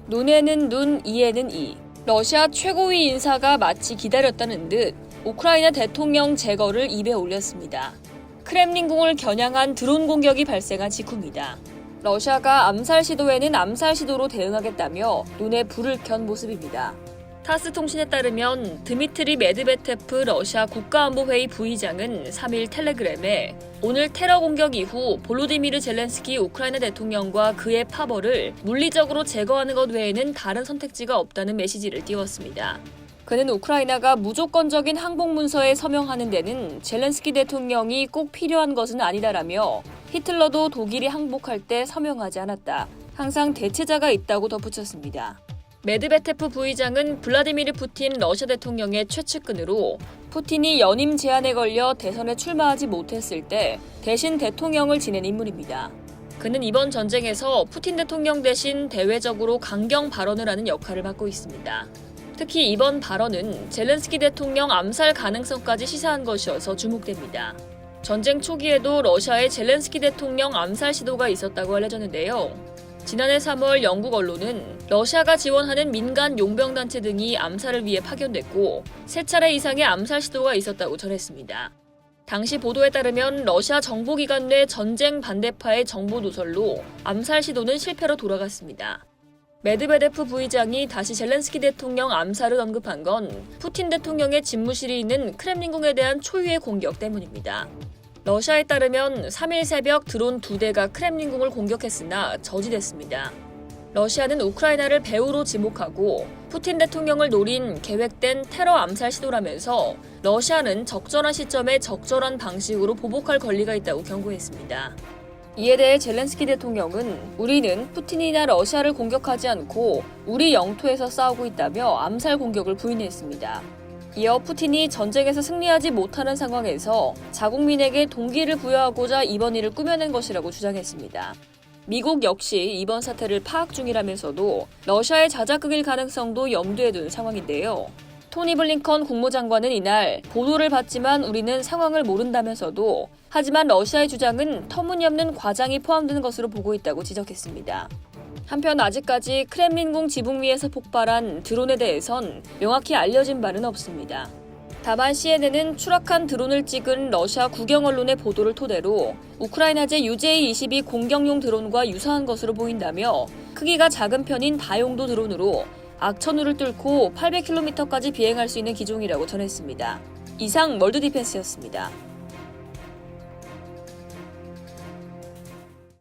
눈에는 눈, 이에는 이. 러시아 최고위 인사가 마치 기다렸다는 듯 우크라이나 대통령 제거를 입에 올렸습니다. 크렘린궁을 겨냥한 드론 공격이 발생한 직후입니다. 러시아가 암살 시도에는 암살 시도로 대응하겠다며 눈에 불을 켠 모습입니다. 타스 통신에 따르면 드미트리 메드베테프 러시아 국가안보회의 부의장은 3일 텔레그램에 오늘 테러 공격 이후 볼로디미르 젤렌스키 우크라이나 대통령과 그의 파벌을 물리적으로 제거하는 것 외에는 다른 선택지가 없다는 메시지를 띄웠습니다. 그는 우크라이나가 무조건적인 항복 문서에 서명하는 데는 젤렌스키 대통령이 꼭 필요한 것은 아니다라며 히틀러도 독일이 항복할 때 서명하지 않았다. 항상 대체자가 있다고 덧붙였습니다. 메드베테프 부의장은 블라디미르 푸틴 러시아 대통령의 최측근으로 푸틴이 연임 제한에 걸려 대선에 출마하지 못했을 때 대신 대통령을 지낸 인물입니다. 그는 이번 전쟁에서 푸틴 대통령 대신 대외적으로 강경 발언을 하는 역할을 맡고 있습니다. 특히 이번 발언은 젤렌스키 대통령 암살 가능성까지 시사한 것이어서 주목됩니다. 전쟁 초기에도 러시아의 젤렌스키 대통령 암살 시도가 있었다고 알려졌는데요. 지난해 3월 영국 언론은 러시아가 지원하는 민간 용병단체 등이 암살을 위해 파견됐고 3차례 이상의 암살 시도가 있었다고 전했습니다. 당시 보도에 따르면 러시아 정보기관 내 전쟁 반대파의 정보 누설로 암살 시도는 실패로 돌아갔습니다. 메드베데프 부의장이 다시 젤렌스키 대통령 암살을 언급한 건 푸틴 대통령의 집무실이 있는 크렘린궁에 대한 초유의 공격 때문입니다. 러시아에 따르면 3일 새벽 드론 2대가 크렘린궁을 공격했으나 저지됐습니다. 러시아는 우크라이나를 배후로 지목하고 푸틴 대통령을 노린 계획된 테러 암살 시도라면서 러시아는 적절한 시점에 적절한 방식으로 보복할 권리가 있다고 경고했습니다. 이에 대해 젤렌스키 대통령은 우리는 푸틴이나 러시아를 공격하지 않고 우리 영토에서 싸우고 있다며 암살 공격을 부인했습니다. 이어 푸틴이 전쟁에서 승리하지 못하는 상황에서 자국민에게 동기를 부여하고자 이번 일을 꾸며낸 것이라고 주장했습니다. 미국 역시 이번 사태를 파악 중이라면서도 러시아의 자작극일 가능성도 염두에 둔 상황인데요. 토니 블링컨 국무장관은 이날 보도를 봤지만 우리는 상황을 모른다면서도 하지만 러시아의 주장은 터무니없는 과장이 포함된 것으로 보고 있다고 지적했습니다. 한편 아직까지 크렘린궁 지붕 위에서 폭발한 드론에 대해선 명확히 알려진 바는 없습니다. 다만 CNN은 추락한 드론을 찍은 러시아 국영 언론의 보도를 토대로 우크라이나제 UJ-22 공격용 드론과 유사한 것으로 보인다며 크기가 작은 편인 다용도 드론으로 악천후를 뚫고 800km까지 비행할 수 있는 기종이라고 전했습니다. 이상 월드디펜스였습니다.